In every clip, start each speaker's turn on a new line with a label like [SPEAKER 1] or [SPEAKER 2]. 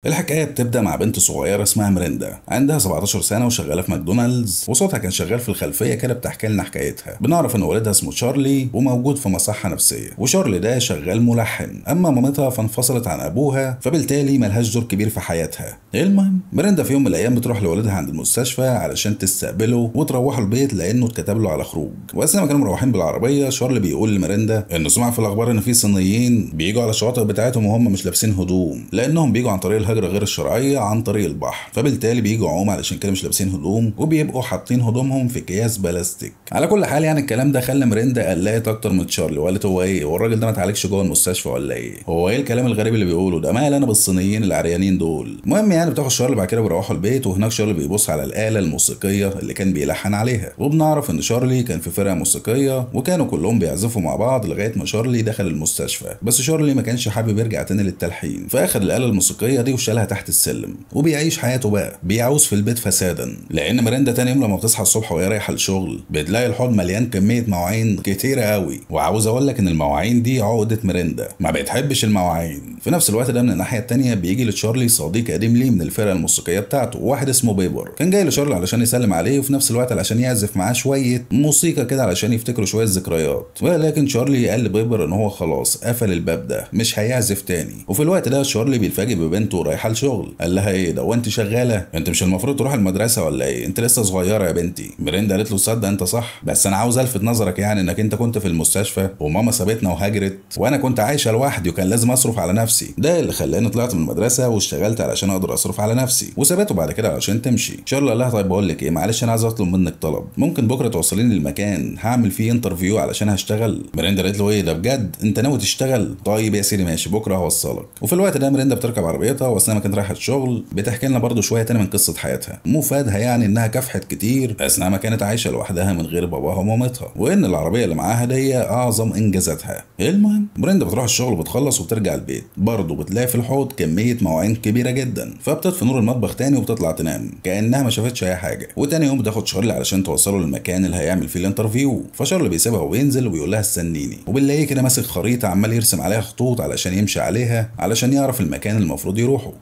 [SPEAKER 1] الحكاية بتبدأ مع بنت صغيرة اسمها ميريندا، عندها 17 سنة وشغالة في ماكدونالدز، وصوتها كان شغال في الخلفية كده بتحكي لنا حكايتها. بنعرف إن والدها اسمه تشارلي وموجود في مصحة نفسية، وشارلي ده شغال ملحن، أما مامتها فانفصلت عن أبوها فبالتالي ملهاش دور كبير في حياتها. المهم ميريندا في يوم من الأيام بتروح لوالدها عند المستشفى علشان تستقبله وتروحوا البيت لأنه اتكتب له على خروج، وأثناء ما كانوا مروحين بالعربية شارلي بيقول لميريندا إنه سمع في الأخبار إن في صينيين بيجوا على الشواطئ بتاعتهم وهم مش لابسين هدوم، لأنهم بيجوا عن طريق الهجرة غير الشرعية عن طريق البحر، فبالتالي بييجوا عوم علشان كده مش لابسين هدوم وبيبقوا حاطين هدومهم في اكياس بلاستيك. على كل حال يعني الكلام ده خلى ميريندا قلقت اكتر من تشارلي، وقالت هو ايه؟ هو الراجل ده ما اتعالجش جوه المستشفى ولا ايه؟ هو ايه الكلام الغريب اللي بيقوله ده؟ مال انا بالصينيين العريانين دول؟ المهم يعني بتاخد شارلي بعد كده بيروحوا البيت، وهناك شارلي بيبص على الآلة الموسيقية اللي كان بيلحن عليها، وبنعرف ان شارلي كان في فرقة موسيقية وكانوا كلهم بيعزفوا مع بعض لغاية ما شارلي دخل المستشفى، بس شارلي ما كانش حابب يرجع تاني للتلحين، فاخد الآلة الموسيقية دي وشالها تحت السلم وبيعيش حياته بقى بيعوز في البيت فسادا. لان ميريندا تاني يوم لما بتصحى الصبح وهي رايحه الشغل بتلاقي الحوض مليان كميه مواعين كتيره قوي، وعاوز اقول لك ان المواعين دي عقده ميريندا، ما بتحبش المواعين. في نفس الوقت ده من الناحيه التانيه بيجي لتشارلي صديق قديم ليه من الفرقه الموسيقيه بتاعته، واحد اسمه بيبر، كان جاي لشارلي علشان يسلم عليه وفي نفس الوقت علشان يعزف معاه شويه موسيقى كده علشان يفتكروا شويه ذكريات، ولكن شارلي قال لبيبر ان هو خلاص قفل الباب ده مش هيعزف تاني. وفي الوقت ده شارلي بيتفاجئ ببنته رايحه الشغل، قال لها ايه ده وانت شغاله؟ انت مش المفروض تروح المدرسه ولا ايه؟ انت لسه صغيره يا بنتي. ميريندا قالت له تصدق انت صح، بس انا عاوز الفت نظرك يعني انك انت كنت في المستشفى وماما سابتنا وهاجرت وانا كنت عايشه لوحدي وكان لازم اصرف على نفسي، ده اللي خلاني طلعت من المدرسه واشتغلت علشان اقدر اصرف على نفسي، وسابته بعد كده علشان تمشي. شارلي قال لها طيب بقول لك ايه، معلش انا عايز اطلب منك طلب، ممكن بكره توصليني للمكان هعمل فيه انترفيو علشان هشتغل؟ ميريندا قالت له ايه ده بجد انت ناوي تشتغل؟ طيب يا سيدي ماشي بكره هوصلك. وفي الوقت ده ميريندا بتركب عربيتها واثناء ما كانت رايحه الشغل بتحكي لنا برضه شويه تاني من قصه حياتها، مفادها يعني انها كافحت كتير اثناء ما كانت عايشه لوحدها من غير باباها ومامتها، وان العربيه اللي معاها دي اعظم انجازاتها. المهم ميريندا بتروح الشغل وبتخلص وبترجع البيت، برضه بتلاقي في الحوض كميه مواعين كبيره جدا، فبتطفي نور المطبخ تاني وبتطلع تنام كانها ما شافتش اي حاجه. وتاني يوم بتاخد شارلي علشان توصله للمكان اللي هيعمل فيه الانترفيو، فشارلي بيسيبها وبينزل وبيقول لها استنيني، وبنلاقيه كده ماسك خريطه عمال يرسم عليها خطوط علشان يمشي عليها علشان يعرف المكان اللي المفروض يروحه.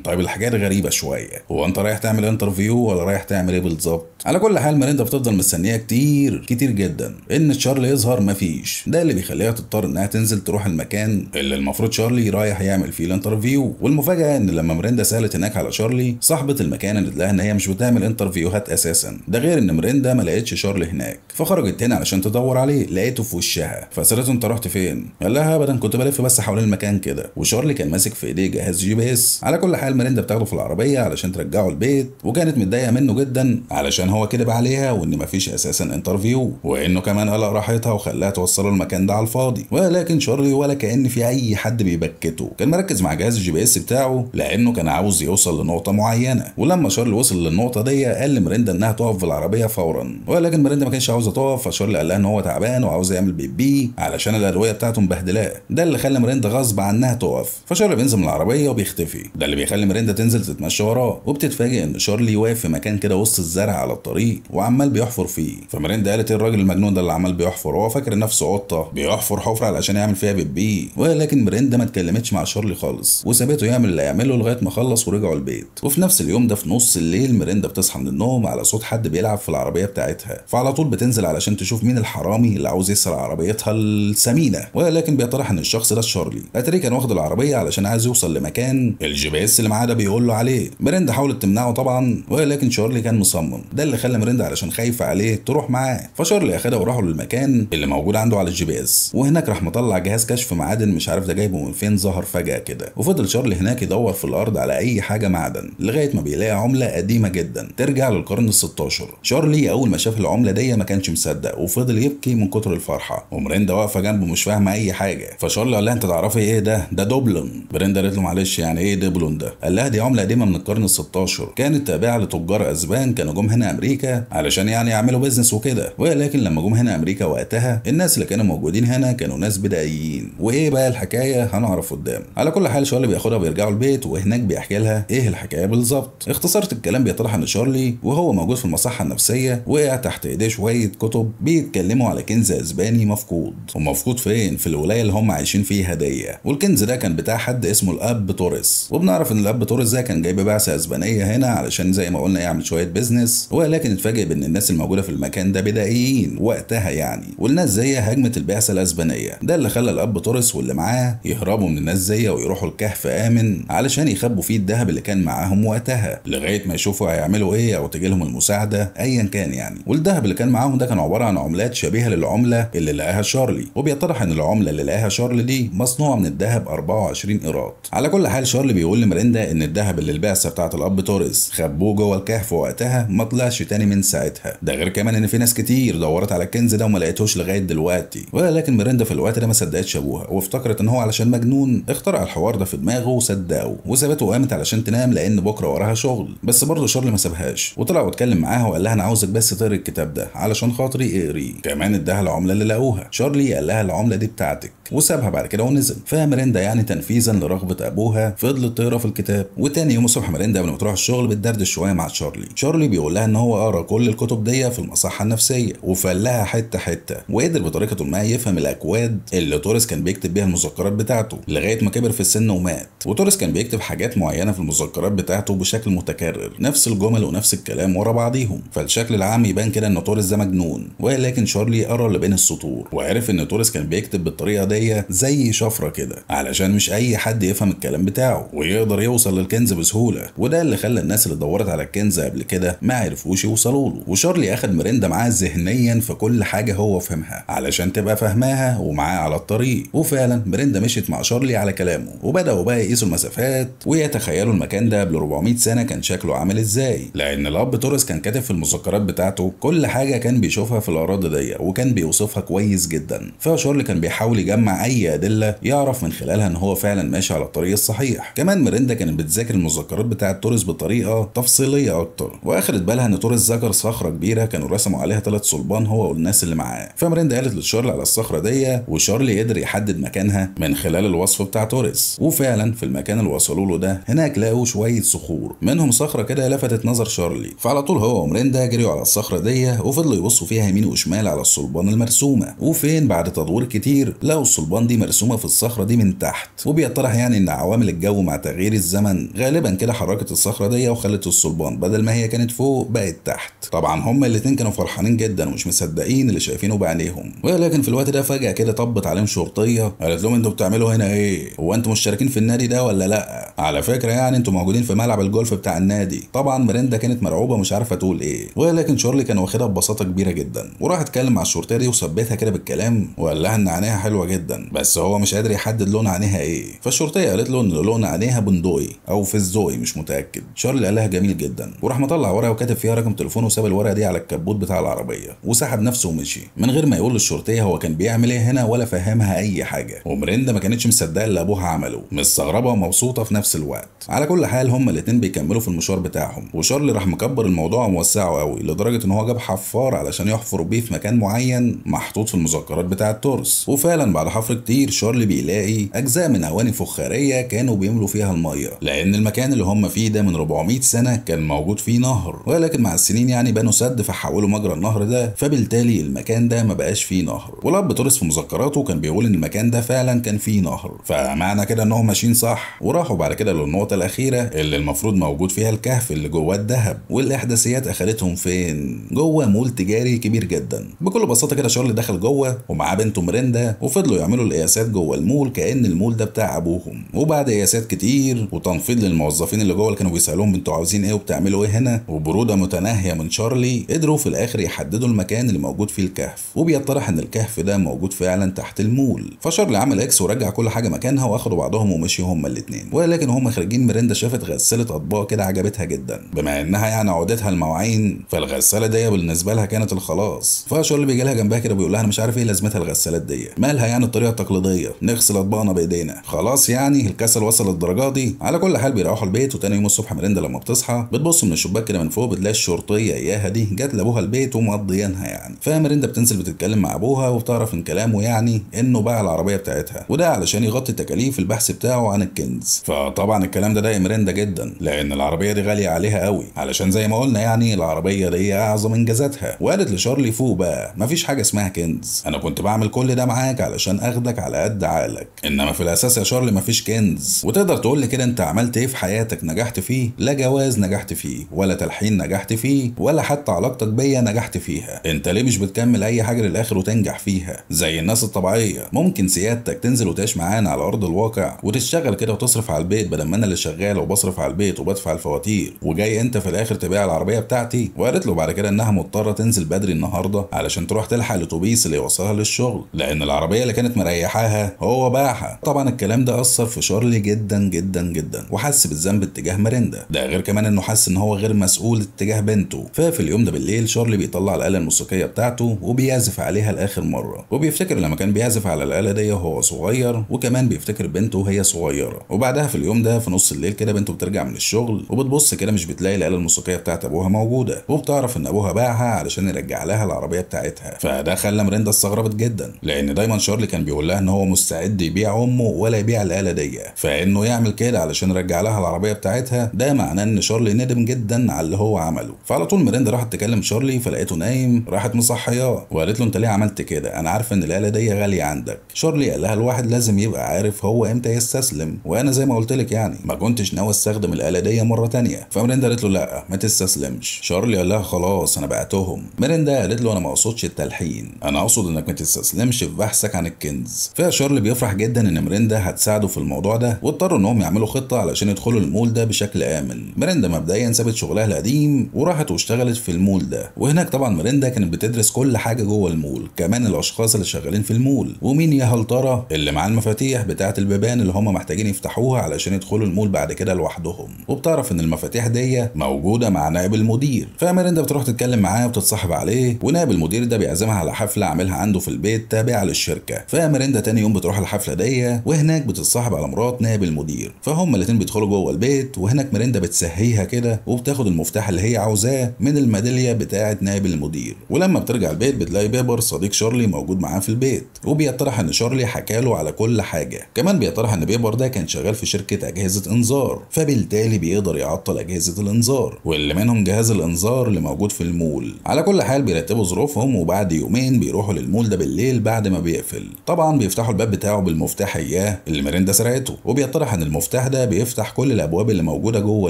[SPEAKER 1] طيب الحاجات غريبه شويه، هو انت رايح تعمل انترفيو ولا رايح تعمل ايه بالظبط؟ على كل حال ميريندا بتفضل مستنيه كتير كتير جدا ان تشارلي يظهر، مفيش، ده اللي بيخليها تضطر انها تنزل تروح المكان اللي المفروض شارلي رايح يعمل فيه الانترفيو. والمفاجاه ان لما ميريندا سالت هناك على شارلي صاحبه المكان قالت لها ان هي مش بتعمل انترفيوهات اساسا، ده غير ان ميريندا ما لقيتش شارلي هناك، فخرجت تاني علشان تدور عليه لقيته في وشها، فسالته انت رحت فين؟ قال لها ابدا كنت بلف بس حوالين المكان كده، وشارلي كان ماسك في ايديه جهاز جي بي اس. على كل حال ميريندا بتاخده في العربيه علشان ترجعه البيت، وكانت متضايقه منه جدا علشان هو كدب عليها وان مفيش اساسا انترفيو، وانه كمان قلق راحتها وخلاها توصله المكان ده على الفاضي. ولكن شارلي ولا كان في اي حد بيبكته، كان مركز مع جهاز الجي بي اس بتاعه لانه كان عاوز يوصل لنقطه معينه. ولما شارلي وصل للنقطه دي قال لميريندا انها تقف في العربيه فورا، ولكن ميريندا ما كانش عاوزه تقف، فشارلي قال لها ان هو تعبان وعاوز يعمل بيبي علشان الادويه بتاعته مبهدلاه، ده اللي خلى ميريندا غصب عنها تقف. فشارلي بينزل من العربيه وبيختفي، ده اللي بيخلي ميريندا تنزل تتمشى وراه، وبتتفاجئ ان شارلي واقف في مكان كده وسط الزرع على الطريق وعمال بيحفر فيه. فميريندا قالت ايه الراجل المجنون ده اللي عمال بيحفر؟ هو فاكر نفسه قطه بيحفر حفره علشان يعمل فيها بيبي؟ ولكن ميريندا ما اتكلمتش مع شارلي خالص وسابته يعمل اللي يعمله لغايه ما خلص ورجعوا البيت. وفي نفس اليوم ده في نص الليل ميريندا بتصحى من النوم على صوت حد بيلعب في العربيه بتاعتها، فعلى طول بتنزل علشان تشوف مين الحرامي اللي عاوز يسرق عربيتها الثمينه، ولكن بيطرح ان الشخص ده شارلي. اتاري كان واخد العربيه علشان عايز يوصل لمكان الجي بي اس اللي معاه ده بيقول له عليه. ميريندا حاولت تمنعه طبعا، ولكن شارلي كان مصمم، ده اللي خلى ميريندا علشان خايفه عليه تروح معاه. فشارلي اخدها وراحوا للمكان اللي موجود عنده على الجي بي اس، وهناك راح مطلع جهاز كشف معادن مش عارف ده جايبه من فين، ظهر فجاه كده. وفضل شارلي هناك يدور في الارض على اي حاجه معدن لغايه ما بيلاقي عمله قديمه جدا ترجع للقرن ال16. شارلي اول ما شاف العمله دي ما كانش مصدق وفضل يبكي من كتر الفرحه، وميريندا واقفه جنبه مش فاهمه اي حاجه. فشارلي قال لها انت تعرفي ايه ده؟ ده دوبلون. ميريندا قالت له معلش يعني ايه دوبلون ده؟ قال لها دي عمله قديمه من القرن ال16، كانت تابعه لتجار اسبان كانوا جم هنا امريكا علشان يعني يعملوا بيزنس وكده. ولكن لما جم هنا امريكا وقتها الناس اللي كانوا موجودين هنا كانوا ناس بدائيين. وايه بقى الحكايه هنعرف قدام. على كل حال شارلي بياخدها وبيرجعوا البيت وهناك بيحكي لها ايه الحكايه بالظبط. اختصرت الكلام بيطرح ان شارلي وهو موجود في المصحه النفسيه وقع تحت ايديه شويه كتب بيتكلموا على كنز اسباني مفقود. ومفقود فين؟ في الولايه اللي هم عايشين فيها ديه. والكنز ده كان بتاع حد اسمه الاب توريس. وبنعرف ان الاب توريس ده كان جايب بعثه اسبانيه هنا علشان زي ما قلنا يعمل شويه بيزنس. ولكن اتفاجئ بان الناس الموجوده في المكان ده بدائيين وقتها يعني. والناس زي هجمت البعثه الاسبانيه. ده اللي خلى الاب توريس واللي معاه يهربوا من الناس زي ويروحوا الكهف امن علشان يخبوا فيه الذهب اللي كان معاهم وقتها لغايه ما يشوفوا هيعملوا ايه او تجي لهم المساعده ايا كان يعني. والذهب اللي كان معاهم ده كان عباره عن عملات شبيهه للعمله اللي لقاها شارلي. وبيتضح ان العمله اللي لقاها شارلي دي مصنوعه من الذهب 24 قيراط. على كل حال شارلي بيقول لميريندا ان الذهب اللي البعثه بتاعه الاب توريس خبوه جوه الكهف وقتها ما طلعش تاني من ساعتها. ده غير كمان ان في ناس كتير دورت على الكنز ده وما لقيتوش لغايه دلوقتي. ولكن ميريندا في الوقت ده ما صدقتش ابوها وافتكرت ان هو علشان مجنون اخترع الحوار ده في دماغه وصدقه وسابته وقامت علشان تنام لان بكره وراها شغل. بس برضه شارلي ما سابهاش وطلع واتكلم معاها وقال لها انا عاوزك بس تقري الكتاب ده علشان خاطري اقريه. كمان اداها العمله اللي لقوها. شارلي قال لها العمله دي بتاعتك وسابها بعد كده ونزل. فميريندا يعني تنفيذا لرغبه ابوها فضلت تقرا في الكتاب. وتاني يوم الصبح ميريندا قبل ما تروح الشغل بتدردش شويه مع شارلي بيقول لها ان هو قرا كل الكتب دي في المصحه النفسيه وفلها حته حته وقدر بطريقه ما يفهم الاكواد اللي توريس كان بيكتب بيها المذكرات بتاعته لغايه ما كبر في السن ومات. وتوريس كان بيكتب حاجات معينه في المذكرات بتاعته بشكل متكرر نفس الجمل ونفس الكلام ورا بعضيهم. فالشكل العام يبان كده ان توريس ده مجنون. ولكن شارلي قرا اللي بين السطور وعرف ان توريس كان بيكتب بالطريقه دي زي شفره كده علشان مش اي حد يفهم الكلام بتاعه ويقدر يوصل للكنز بسهوله. وده اللي خلى الناس اللي دورت على الكنز قبل كده ما عرفوش يوصلوا له. وشارلي اخد ميريندا معاه ذهنيا في كل حاجه هو فهمها علشان تبقى فاهماها ومعاه على الطريق. وفعلا ميريندا مشيت مع شارلي على كلامه وبداوا بقى يقيسوا المسافات ويتخيلوا المكان ده قبل 400 سنه كان شكله عامل ازاي. لان الاب توريس كان كاتب في المذكرات بتاعته كل حاجه كان بيشوفها في الاراضي دي وكان بيوصفها كويس جدا. فشارلي كان بيحاول يجمع اي ادله يعرف من خلالها ان هو فعلا ماشي على الطريق الصحيح. كمان ميريندا كانت بتذاكر المذكرات بتاعه توريس بطريقه تفصيليه اكتر واخدت بالها ان توريس ذكر صخره كبيره كانوا رسموا عليها 3 صلبان هو والناس اللي معاه. فميريندا قالت لشارلي على الصخره دي وشارلي قدر يحدد مكانها من خلال الوصف بتاع توريس. وفعلا في المكان اللي وصلوا له ده هناك لقوا شويه صخور منهم صخره كده لفتت نظر شارلي. فعلى طول هو وميريندا جريوا على الصخره دي وفضلوا يبصوا فيها يمين وشمال على الصلبان المرسومه. وفين بعد تدوير كتير لقوا الصلبان دي مرسومه في الصخره دي من تحت. وبيطرح يعني ان عوامل الجو مع تغيير الزمن غالبا كده حركت الصخره دي وخلت الصلبان بدل ما هي كانت فوق بقت تحت. طبعا هما الاتنين كانوا فرحانين جدا ومش مصدقين اللي شايفينه بعينيهم. ولكن في الوقت ده فجاه كده طبت عليهم شرطيه قالت لهم انتوا بتعملوا هنا ايه؟ هو انتوا مشتركين في النادي ده ولا لا؟ على فكره يعني انتوا موجودين في ملعب الجولف بتاع النادي. طبعا ميريندا كانت مرعوبه مش عارفه تقول ايه. ولكن شارلي كان واخدها ببساطه كبيره جدا وراح اتكلم مع الشرطيه دي وثبتها كده بالكلام وقال لها ان عينيها حلوه جدا بس هو مش قادر يحدد لون عينيها ايه. فالشرطيه قالت له ان لون عينيها بندقي او فزوي مش متاكد. شارلي قال لها جميل جدا وراح مطلع ورقه وكاتب فيها رقم تليفونه وساب الورقه دي على الكبوت بتاع العربيه وسحب نفسه ومشي من غير ما يقول للشرطيه هو كان بيعمل ايه هنا ولا فهمها اي حاجه. وميريندا ما كانتش مصدقه اللي ابوها عمله مستغربه ومبسوطه في نفس الوقت. على كل حال هما الاتنين بيكملوا في المشوار بتاعهم وشارلي راح مكبر الموضوع وموسعه قوي لدرجه ان هو جاب حفار علشان يحفر بيه في مكان معين محطوط في المذكرات بتاعه توريس. وفعلا بعد حفر كتير شارلي بيلاقي اجزاء من اواني فخاريه كانوا بيملوا فيها الميه لان المكان اللي هم فيه ده من 400 سنه كان موجود فيه نهر. ولكن مع السنين يعني بنوا سد فحولوا مجرى النهر ده فبالتالي المكان ده ما بقاش فيه نهر. والاب توريس في مذكراته كان بيقول ان المكان ده فعلا كان فيه نهر فمعنى كده انهم ماشيين صح. وراحوا بعد كده للنقطه الاخيره اللي المفروض موجود فيها الكهف اللي جواه الذهب. والاحداثيات اخدتهم فين؟ جوه مول تجاري كبير جدا. بكل بساطه كده شارلي دخل جوه ومعاه بنته ميريندا وفضلوا يعملوا القياسات جوه المول كأن المول ده بتاع ابوهم. وبعد قياسات كتير وتنفيذ للموظفين اللي جوه اللي كانوا بيسالوهم انتوا عاوزين ايه وبتعملوا ايه هنا وبروده متناهيه من شارلي قدروا في الاخر يحددوا المكان اللي موجود فيه الكهف. وبيطرح ان الكهف ده موجود فعلا تحت المول. فشارلي عمل اكس ورجع كل حاجه مكانها واخدوا بعضهم ومشيوا هما الاثنين. ولكن هما خارجين ميريندا شافت غساله اطباق كده عجبتها جدا بما انها يعني عودتها المواعين فالغساله دي بالنسبه لها كانت الخلاص. فشارلي بيجي لها جنبها كده بيقول لها انا مش عارف ايه لازمتها الغسالات دي مالها يعني الطريقه التقليديه نغسل اطباقنا بايدينا خلاص يعني الكسل وصل للدرجه دي. على كل حال بيروحوا البيت وتاني يوم الصبح ميريندا لما بتصحى بتبص من الشباك كده من فوق بتلاقي الشرطيه اياها دي جت لابوها البيت ومقضيانها يعني. فميريندا بتنزل بتتكلم مع ابوها وبتعرف من كلامه يعني انه باع العربيه بتاعتها، وده علشان يغطي تكاليف البحث بتاعه عن الكنز. فطبعا الكلام ده ضايق ميريندا جدا، لان العربيه دي غاليه عليها قوي، علشان زي ما قلنا يعني العربيه دي اعظم انجازاتها. وقالت لشارلي فوق بقى، مفيش حاجه اسمها كنز، انا كنت بعمل كل ده معاك علشان اخدك على قد عقلك، انما في الاساس يا شارلي مفيش كنز. وتقدر تقول لي كده انت عملت ايه في حياتك نجحت فيه؟ لا جواز نجحت فيه، ولا تلحين نجحت فيه، ولا حتى علاقتك بيا نجحت فيها. انت ليه مش بتكمل اي حاجه للاخر وتنجح فيها زي الناس الطبيعيه؟ ممكن سيادتك تنزل وتعيش معانا على ارض الواقع وتشتغل كده وتصرف على البيت، بدل ما انا اللي شغال وبصرف على البيت وبدفع الفواتير، وجاي انت في الاخر تبيع العربيه بتاعتي. وقالت له بعد كده انها مضطره تنزل بدري النهارده علشان تروح تلحق الاتوبيس اللي يوصلها للشغل، لان العربيه اللي كانت مريحاها هو باعها. طبعا الكلام ده اثر في شارلي جدا جدا جدا، وحس بالذنب اتجاه ميريندا. ده غير كمان انه حس ان هو غير مسؤول اتجاه بنته. ففي اليوم ده بالليل شارلي بيطلع الاله الموسيقيه بتاعته وبيعزف عليها لاخر مره، وبيفتكر لما كان بيعزف على الاله دي وهو صغير، وكمان بيفتكر بنته وهي صغيره. وبعدها في اليوم ده في نص الليل كده بنته بترجع من الشغل وبتبص كده مش بتلاقي الاله الموسيقيه بتاعت ابوها موجوده، وبتعرف ان ابوها باعها علشان يرجع لها العربيه بتاعتها. فده خلى ميريندا استغربت جدا، لان دايما شارلي كان بيقول لها ان هو مستعد يبيع امه ولا يبيع الاله دي، فانه يعمل كده علشان يرجع لها العربيه بتاعتها ده معناه ان شارلي ندم جدا على اللي هو عمله. فعلى طول ميريندا راحت تكلم شارلي فلقيته نايم، راحت مصحياه وقالت له انت ليه عملت كده؟ انا عارفه ان الاله دي غاليه عندك. شارلي قال لها الواحد لازم يبقى عارف هو امتى يستسلم، وانا زي ما قلت لك يعني ما كنتش ناوي استخدم الاله دي مره تانية. فميريندا قالت له لا ما تستسلمش. شارلي قال لها خلاص انا بعتهم. ميريندا قالت له انا ما اقصدش التلحين، انا اقصد انك ما تستسلمش في بحثك عن الكنز. فشارلي بيفرح جدا ان ميريندا هتساعده في الموضوع ده، واضطروا انهم يعملوا خطه علشان يدخلوا المول ده بشكل امن. ميريندا مبدئيا سابت شغلها القديم وراحت واشتغلت في المول ده، وهناك طبعا ميريندا كانت بتدرس كل حاجه جوه المول، كمان الاشخاص اللي شغالين في المول، ومين يا هل ترى اللي معاه المفاتيح بتاعه البيبان اللي هم محتاجين يفتحوها علشان يدخلوا المول بعد كده لوحدهم. وبتعرف ان المفاتيح دي موجوده مع نائب المدير. فميريندا بتروح تتكلم معاه وبتتصاحب عليه، ونائب المدير ده بيعزمها على حفله عاملها عنده في البيت تابعه للشركه. فميريندا تاني يوم بتروح الحفله دي، وهناك بتتصاحب على مرات نائب المدير. فهم الاتنين بيدخلوا جوه البيت، وهناك ميريندا بتسهيها كده وبتاخد المفتاح اللي هي عاوزاه من الميداليه بتاعه نائب المدير. ولما بترجع البيت بتلاقي بيبر صديق شارلي موجود معاه في البيت، وبيطرح ان شارلي حكى له على كل حاجه. كمان بيطرح ان بيبر ده كان شغال في شركه اجهزه انذار، فبالتالي بيقدر يعطل اجهزه الانذار، واللي منهم جهاز الانذار اللي موجود في المول. على كل حال بيرتبوا ظروفهم، وبعد يومين بيروحوا للمول ده بالليل بعد ما بيقفل. طبعا بيفتحوا الباب بتاعه بالمفتاح اياه اللي ميريندا سرقته، وبيطرح ان المفتاح ده بيفتح كل الابواب اللي موجوده جوه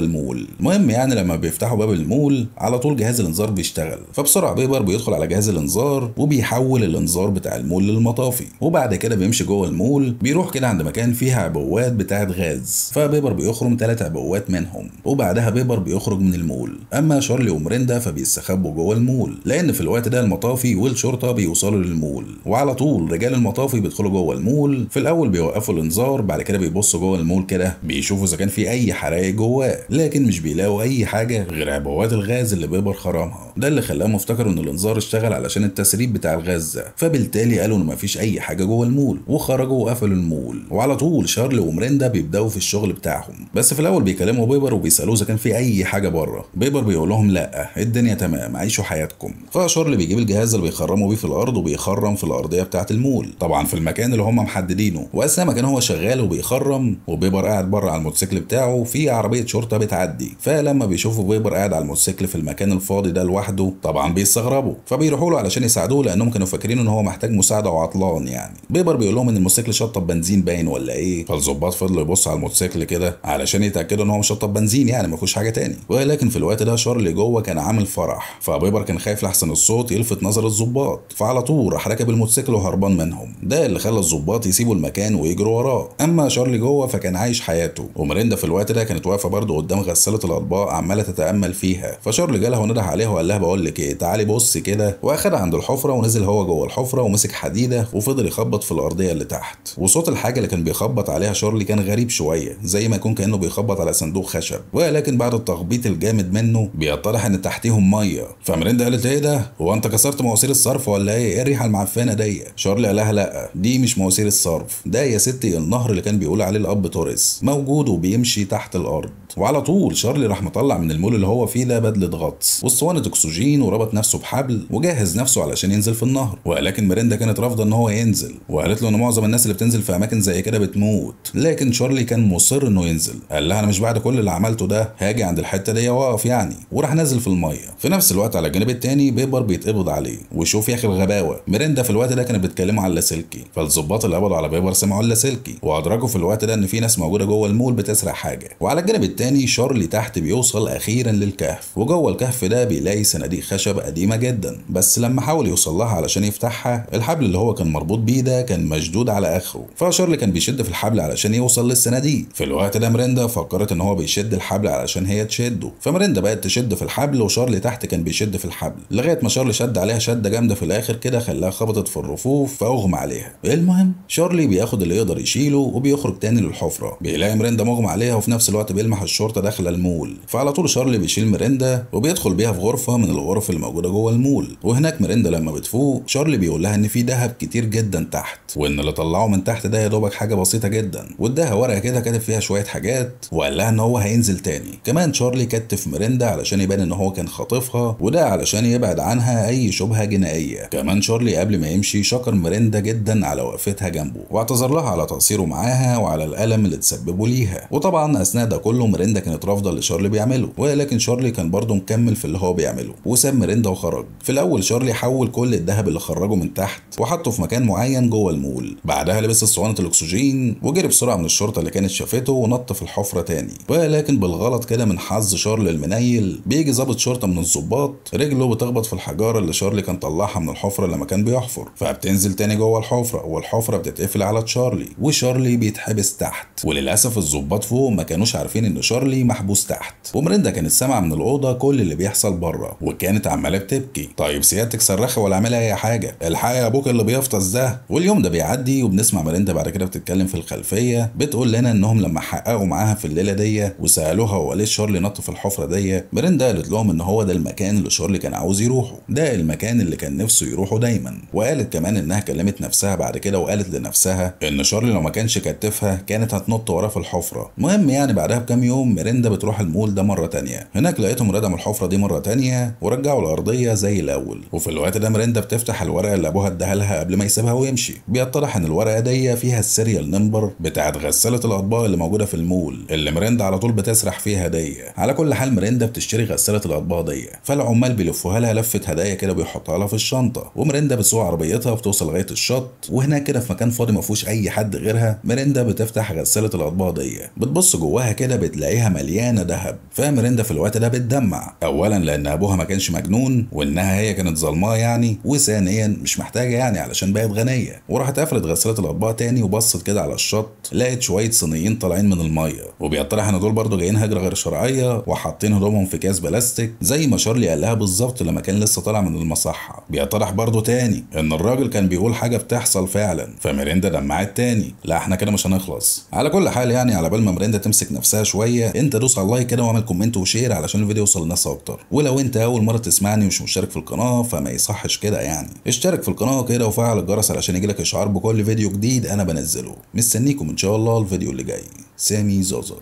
[SPEAKER 1] المول. المهم يعني لما بيفتحوا باب المول على طول جهاز الانذار بيشتغل. فبسرعه بيبر بيدخل على جهاز الانذار وبيحول الانذار بتاع المول للمطافي، وبعد كده بيمشي جوه المول، بيروح كده عند مكان فيها عبوات بتاعه غاز. فبيبر بيخرم 3 عبوات منهم، وبعدها بيبر بيخرج من المول. اما شارلي وميريندا فبيستخبوا جوه المول، لان في الوقت ده المطافي والشرطه بيوصلوا للمول، وعلى طول رجال المطافي بيدخلوا جوه المول. في الاول بيوقفوا الانذار، بعد كده بيبصوا جوه المول كده بيشوفوا اذا كان في اي حرايق جواه، لكن مش بيلاقوا اي حاجه غير عبوات الغاز اللي بيبر خرمها. ده اللي خلاهم افتكروا ان الانذار اشتغل علشان التسريب بتاع الغاز ده، فبالتالي قالوا ان مفيش اي حاجه جوه المول وخرجوا وقفلوا المول. وعلى طول شارلي وميريندا بيبداوا في الشغل بتاعهم، بس في الاول بيكلموا بيبر وبيسالوه اذا كان في اي حاجه بره. بيبر بيقول لهم لا الدنيا تمام عيشوا حياتكم. فشارلي بيجيب الجهاز اللي بيخرموا بيه في الارض وبيخرم في الارضيه بتاعه المول، طبعا في المكان اللي هم محددينه. واثناء ما كان هو شغال وبيخرم وبيبر قاعد بره على الموتوسيكل بتاعه، في عربيه شرطه بتعدي. فلما بيشوفوا بيبر قاعد على الموتوسيكل في المكان الفاضي ده لوحده طبعا بيستغربوا، فبيروحوا له علشان يساعدوه لانهم كانوا فاكرين ان هو محتاج مساعده وعطلان يعني. بيبر بيقول لهم ان الموتوسيكل شطب بنزين باين ولا ايه. فالظباط فضلوا يبصوا على الموتوسيكل كده علشان يتاكدوا ان هو مش شطب بنزين يعني ما فيهوش حاجه تاني. ولكن في الوقت ده شارلي جوه كان عامل فرح، فبيبر كان خايف لحسن الصوت يلفت نظر الظباط، فعلى طول راح راكب الموتوسيكل وهربان منهم. ده اللي خلى الظباط يسيبوا المكان ويجروا وراه. اما شارلي جوه فكان عايش حياته. وميريندا في الوقت ده كانت واقفه برضه قدام غساله الاطباق عماله تتامل فيها. فشارلي جالها ونده عليها وقال لها بقول لك ايه تعالي بص كده، واخدها عند الحفره ونزل هو جوه الحفره ومسك حديده وفضل يخبط في الارضيه اللي تحت. وصوت الحاجه اللي كان بيخبط عليها شارلي كان غريب شويه، زي ما يكون كانه بيخبط على صندوق خشب، ولكن بعد التخبيط الجامد منه بيتضح ان تحتيهم ميه. فميريندا قالت ايه ده؟ هو انت كسرت مواسير الصرف ولا ايه؟ ايه الريحه المعفنه دي؟ شارلي قال لها لا دي مش مواسير الصرف، ده يا ستي النهر اللي كان بيقول عليه الاب توريس موجود وبيمشي تحت الارض. وعلى طول شارلي راح مطلع من المول اللي هو فيه ده بدله غطس واسطوانه اكسجين وربط نفسه بحبل وجهز نفسه علشان ينزل في النهر، ولكن ميريندا كانت رافضه ان هو ينزل وقالت له ان معظم الناس اللي بتنزل في اماكن زي كده بتموت، لكن شارلي كان مصر انه ينزل. قال لها انا مش بعد كل اللي عملته ده هاجي عند الحته دي واقف يعني، وراح نازل في الميه. في نفس الوقت على الجانب التاني بيبر بيتقبض عليه، وشوف يا اخي الغباوه، ميريندا في الوقت ده كانت بتكلمه على اللاسلكي، فالظباط اللي قبضوا على بيبر سمعوا اللاسلكي وادركوا في الوقت ده ان في ناس موجوده جوه المول بتسرق حاجه. وعلى الجانب التاني شارلي تحت بيوصل اخيرا للكهف، وجوه الكهف ده بيلاقي صناديق خشب قديمه جدا، بس لما حاول يوصل لها علشان يفتحها الحبل اللي هو كان مربوط بيه ده كان مشدود على اخره، فشارلي كان بيشد في الحبل علشان يوصل للصناديق. في الوقت ده ميريندا فكرت ان هو بيشد الحبل علشان هي تشده، فميريندا بقت تشد في الحبل وشارلي تحت كان بيشد في الحبل، لغايه ما شارلي شد عليها شده جامده في الاخر كده خلاها خبطت في الرفوف فاغمى عليها. المهم شارلي بياخد اللي يقدر يشيله وبيخرج تاني للحفره، بيلاقي ميريندا مغمى عليها وفي نفس الوقت بيلمح الشرطه داخله المول، فعلى طول شارلي بيشيل ميريندا وبيدخل بيها في غرفه من الغرف اللي موجوده جوه المول. وهناك ميريندا لما بتفوق شارلي بيقول لها ان في ذهب كتير جدا تحت، وان اللي طلعه من تحت ده يا دوبك حاجه بسيطه جدا، واداها ورقه كده كاتب فيها شويه حاجات وقال لها ان هو هينزل تاني. كمان شارلي كتف ميريندا علشان يبان ان هو كان خاطفها، وده علشان يبعد عنها اي شبهه جنائيه. كمان شارلي قبل ما يمشي شكر ميريندا جدا على وقفتها جنبه واعتذر لها على تقصيره معاها وعلى الالم اللي تسببه ليها. وطبعا اثناء ده كله ميريندا كانت رافضه اللي شارلي بيعمله، ولكن شارلي كان برضه مكمل في اللي هو بيعمله وساب ميريندا وخرج. في الاول شارلي حول كل الذهب اللي خرجه من تحت وحطه في مكان معين جوه المول، بعدها لبس اسطوانه الاكسجين وجري بسرعه من الشرطه اللي كانت شافته ونط في الحفره تاني. ولكن بالغلط كده من حظ شارلي المنيل بيجي ضابط شرطه من الضباط رجله بتخبط في الحجاره اللي شارلي كان طلعها من الحفره لما كان بيحفر، فبتنزل تاني جوه الحفره والحفره بتتقفل على شارلي وشارلي بيتحبس تحت. وللاسف الضباط فوق ما كانوش عارفين ان شارلي محبوس تحت، وميريندا كانت سامعه من الاوضه كل اللي بيحصل بره وكانت عماله بتبكي. طيب سيادتك صرخي ولا اعملي اي حاجه، الحقي يا ابوك اللي بيفطس ده. واليوم ده بيعدي وبنسمع ميريندا بعد كده بتتكلم في الخلفيه بتقول لنا انهم لما حققوا معاها في الليله دي وسالوها هو ليه شارلي نط في الحفره دي، ميريندا قالت لهم ان هو ده المكان اللي شارلي كان عاوز يروحه، ده المكان اللي كان نفسه يروحه دايما. وقالت كمان انها كلمت نفسها بعد كده وقالت لنفسها ان شارلي لو ما كانش كتفها كانت هتنط وراه في الحفره. المهم يعني بعدها بكام يوم ميريندا بتروح المول ده مره تانيه، هناك لقيتهم ردموا الحفره دي مره تانيه ورجعوا الارضيه زي الاول. وفي الوقت ده ميريندا بتفتح الورقه اللي ابوها اداها لها قبل ما يسيبها ويمشي، بيتضح ان الورقه دي فيها السيريال نمبر بتاعت غساله الاطباق اللي موجوده في المول اللي ميريندا على طول بتسرح فيها دي. على كل حال ميريندا بتشتري غساله الاطباق دي، فالعمال بيلفوها لها لفه هدايا كده بيحطها لها في الشنطه، وميريندا بتسوق عربيتها وبتوصل لغايه الشط، وهناك كده في مكان فاضي ما فيهوش اي حد غيرها ميريندا بتفتح غساله الاطباق دي، بتبص جواها كده بتلاقيها مليانه ذهب. فميريندا في الوقت ده بتدمع، اولا لان ابوها ما كانش مجنون وانها هي كانت ظلماه يعني، وثانيا مش محتاجه يعني علشان بقت غنيه. وراحت قفلت غساله الاطباق تاني وبصت كده على الشط، لقت شويه صينيين طالعين من الميه، وبيطرح ان دول برضه جايين هجره غير شرعيه وحاطين هدومهم في اكياس بلاستيك زي ما شارلي قال لها بالظبط لما كان لسه طالع من المصحه. بيطرح برضه تاني ان الراجل كان بيقول حاجه بتحصل فعلا، فميريندا دمعت تاني. لا احنا كده مش هنخلص. على كل حال يعني على بال ما ميريندا تمسك نفسها شويه انت دوس على اللايك كده واعمل كومنت وشير علشان الفيديو يوصل للناس اكتر. ولو انت اول مره تسمعني ومش مشترك في القناه فما يصحش كده يعني، اشترك في القناه كده وفعل الجرس علشان يجيلك اشعار بكل فيديو جديد انا بنزله. مستنيكم ان شاء الله الفيديو اللي جاي. سامي زوزو.